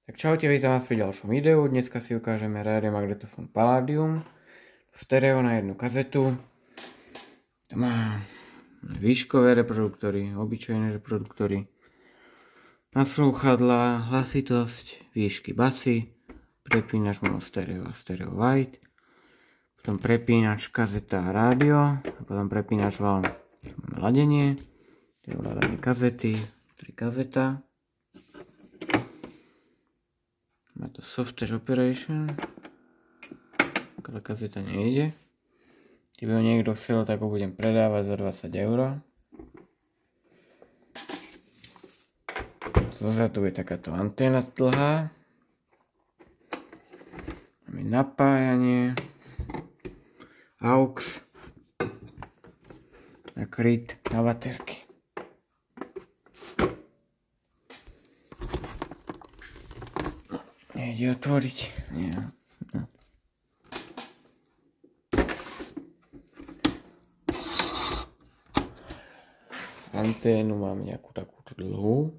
Tak čaute, vítam vás pri ďalšom videu. Dneska si ukážeme Radiomagnetofón Palladium stereo na jednu kazetu. To má výškové reproduktory, obyčajné reproduktory, naslúchadlá, hlasitosť, výšky basy, prepínač mono stereo a stereo white, potom prepínač kazeta a rádio, a potom prepínač vln. Máme ladenie, to je ovládanie kazety, 3 kazeta. Má to software operation, ale kazeta nejde. Keby ho niekto chcel, tak ho budem predávať za 20 €. Zozadu je takáto anténa dlhá. Máme napájanie, aux a kryt na baterky. Nejde otvoriť. Nie. No. Anténu mám nejakú takúto dlhú.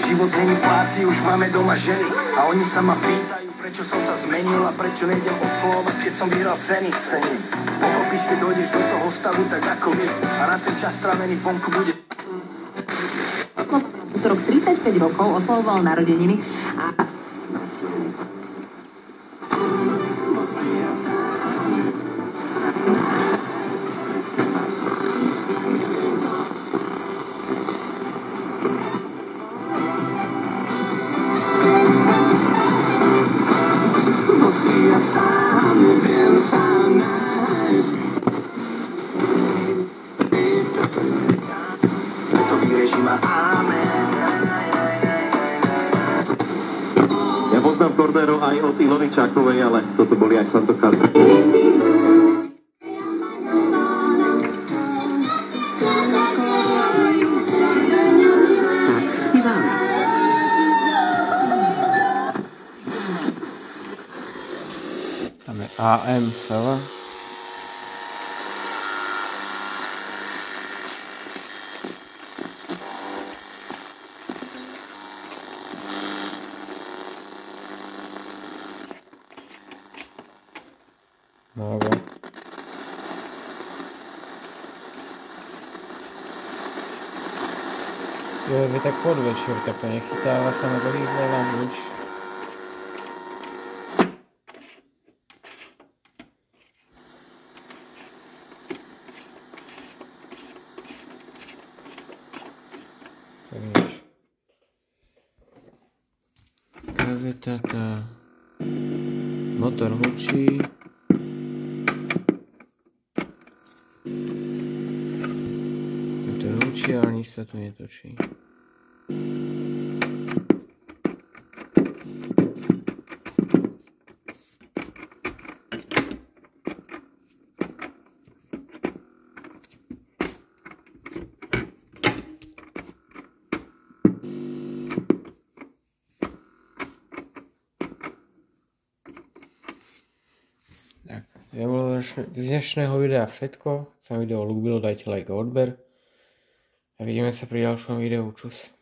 Život není párty, už máme doma ženy a oni sa ma pýtajú, prečo som sa zmenil a prečo nejdem oslovať, keď som vyhral ceny. Pochopíš, keď dojdeš do toho stavu tak ako my a na ten čas strávený vonku bude. Útorok 35 rokov oslavoval narodeniny a Ja poznám Cordero aj od Ilony Čákovej, ale toto boli aj Santo Cali. tak spívame. Tam je AM server. Dobre. Je tak podvečer, tak to nechytáva sa na dlhých vlnách nič. Tak nič. Kazeta tá. Motor hučí. Motor hučí, ale nič sa tu netočí. Tak, to bolo z dnešného videa všetko. Ak sa video ľúbilo, dajte like a odber. A vidíme sa pri ďalšom videu. Čus.